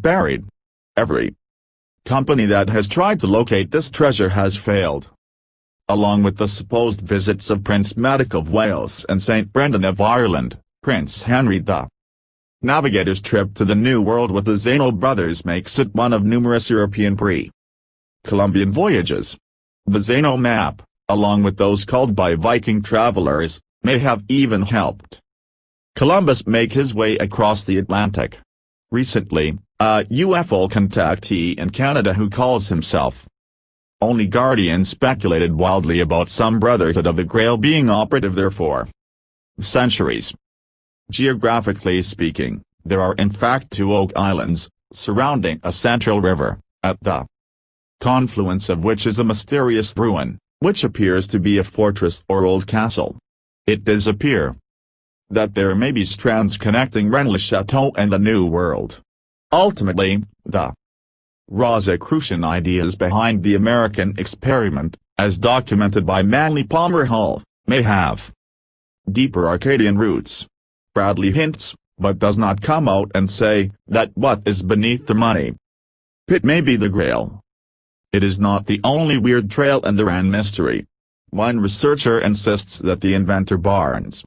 buried. Every company that has tried to locate this treasure has failed. Along with the supposed visits of Prince Madoc of Wales and St. Brendan of Ireland, Prince Henry the Navigator's trip to the New World with the Zano brothers makes it one of numerous European pre-Columbian voyages. The Zano map, along with those called by Viking travelers, may have even helped Columbus make his way across the Atlantic. Recently, a UFO contactee in Canada who calls himself Only Guardian speculated wildly about some Brotherhood of the Grail being operative there for centuries. Geographically speaking, there are in fact 2 oak islands, surrounding a central river, at the confluence of which is a mysterious ruin, which appears to be a fortress or old castle. It does appear that there may be strands connecting Rennes Chateau and the New World. Ultimately, the Rosicrucian ideas behind the American experiment, as documented by Manly Palmer Hall, may have deeper Arcadian roots. Bradley hints, but does not come out and say, that what is beneath the money pit may be the Grail. It is not the only weird trail in the Rennes mystery. One researcher insists that the inventor Barnes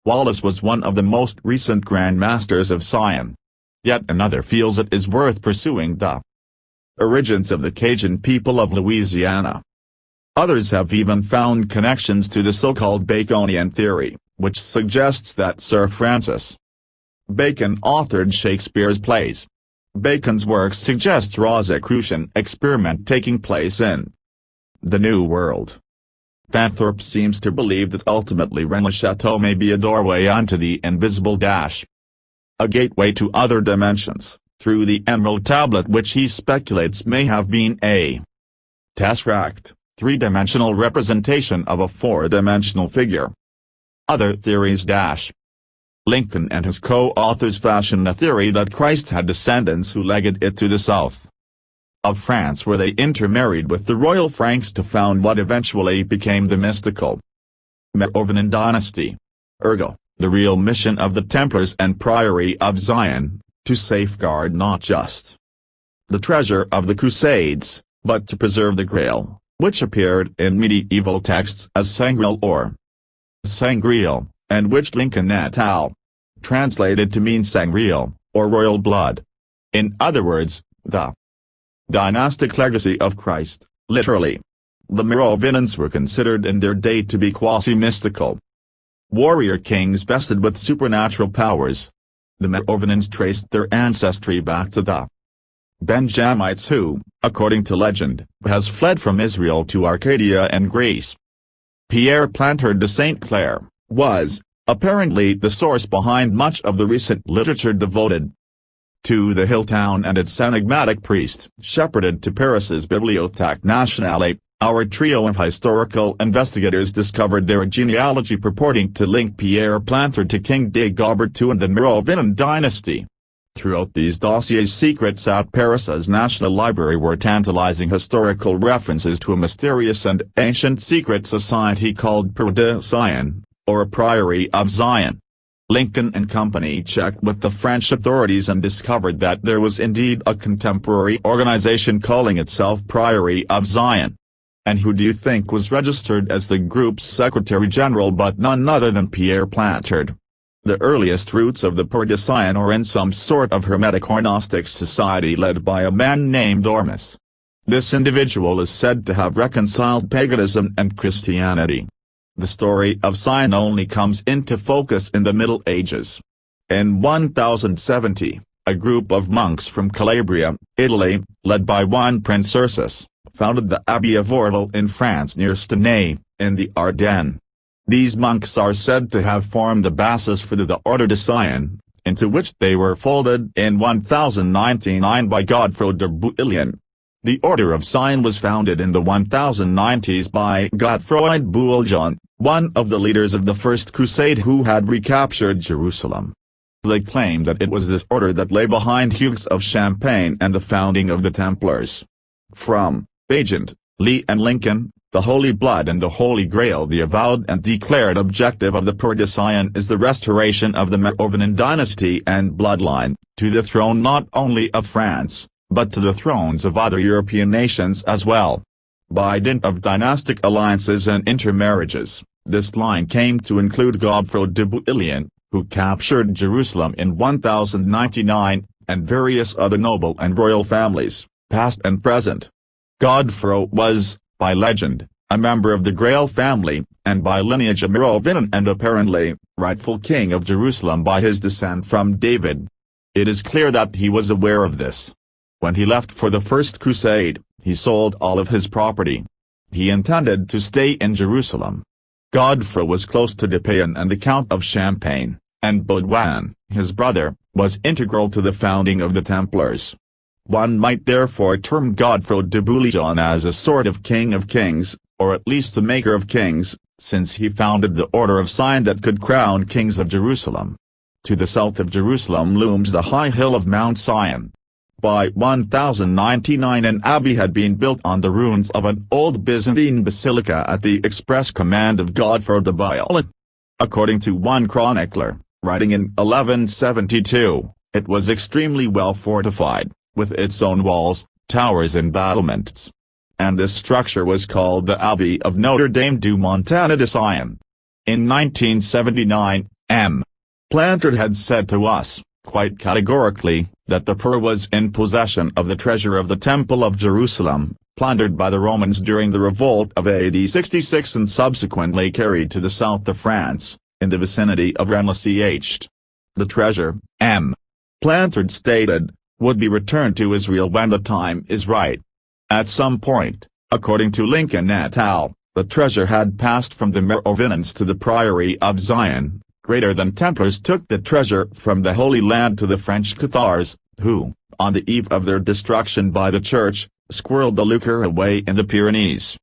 Wallace was one of the most recent Grand Masters of Sion. Yet another feels it is worth pursuing the origins of the Cajun people of Louisiana. Others have even found connections to the so-called Baconian theory, which suggests that Sir Francis Bacon authored Shakespeare's plays. Bacon's works suggest Rosicrucian experiment taking place in the New World. Fanthorpe seems to believe that ultimately Rennes Chateau may be a doorway onto the invisible dash, a gateway to other dimensions, through the Emerald Tablet, which he speculates may have been a tesseract, 3-dimensional representation of a 4-dimensional figure. Other theories Lincoln and his co-authors fashion a theory that Christ had descendants who legged it to the south of France, where they intermarried with the royal Franks to found what eventually became the mystical Merovingian dynasty. Ergo, the real mission of the Templars and Priory of Sion, to safeguard not just the treasure of the Crusades, but to preserve the Grail, which appeared in medieval texts as Sangreal or Sangreal, and which Lincoln et al. Translated to mean Sangreal, or royal blood. In other words, the dynastic legacy of Christ, literally. The Merovingians were considered in their day to be quasi-mystical warrior kings vested with supernatural powers. The Merovingians traced their ancestry back to the Benjamites who, according to legend, has fled from Israel to Arcadia and Greece. Pierre Plantard de Saint Clair was, apparently, the source behind much of the recent literature devoted to the hill town and its enigmatic priest. Shepherded to Paris's Bibliothèque Nationale, our trio of historical investigators discovered their genealogy purporting to link Pierre Plantard to King Dagobert II and the Merovingian dynasty. Throughout these dossiers, secrets at Paris's National Library were tantalizing historical references to a mysterious and ancient secret society called Priory of Sion, or Priory of Sion. Lincoln and Company checked with the French authorities and discovered that there was indeed a contemporary organization calling itself Priory of Sion. And who do you think was registered as the group's Secretary-General but none other than Pierre Plantard? The earliest roots of the Priory of Sion are in some sort of Hermetic or Gnostic society led by a man named Ormus. This individual is said to have reconciled paganism and Christianity. The story of Sion only comes into focus in the Middle Ages. In 1070, a group of monks from Calabria, Italy, led by one Prince Ursus, founded the Abbey of Orval in France near Stenay, in the Ardennes. These monks are said to have formed the basis for the Order de Sion, into which they were folded in 1099 by Godefroy de Bouillon. The Order of Sion was founded in the 1090s by Godefroy de Bouillon, one of the leaders of the First Crusade who had recaptured Jerusalem. They claimed that it was this order that lay behind Hugues of Champagne and the founding of the Templars. From Agent, Lee and Lincoln, the Holy Blood and the Holy Grail. The avowed and declared objective of the Priory of Sion is the restoration of the Merovingian dynasty and bloodline, to the throne not only of France, but to the thrones of other European nations as well. By dint of dynastic alliances and intermarriages, this line came to include Godfrey de Bouillon, who captured Jerusalem in 1099, and various other noble and royal families, past and present. Godfrey was, by legend, a member of the Grail family, and by lineage a Merovingian and apparently, rightful king of Jerusalem by his descent from David. It is clear that he was aware of this. When he left for the First Crusade, he sold all of his property. He intended to stay in Jerusalem. Godfrey was close to Dupin, and the Count of Champagne, and Baudouin, his brother, was integral to the founding of the Templars. One might therefore term Godfrey de Bouillon as a sort of king of kings, or at least a maker of kings, since he founded the Order of Sion that could crown kings of Jerusalem. To the south of Jerusalem looms the high hill of Mount Sion. By 1099 an abbey had been built on the ruins of an old Byzantine basilica at the express command of Godfrey de Bouillon. According to one chronicler, writing in 1172, it was extremely well fortified, with its own walls, towers and battlements. And this structure was called the Abbey of Notre Dame du Montana de Sion. In 1979, M. Plantard had said to us, quite categorically, that the Priory was in possession of the treasure of the Temple of Jerusalem, plundered by the Romans during the revolt of AD 66 and subsequently carried to the south of France, in the vicinity of Rennes. The treasure, M. Plantard stated, would be returned to Israel when the time is right. At some point, according to Lincoln et al., the treasure had passed from the Merovingians to the Priory of Sion. Greater than Templars took the treasure from the Holy Land to the French Cathars, who, on the eve of their destruction by the Church, squirreled the lucre away in the Pyrenees.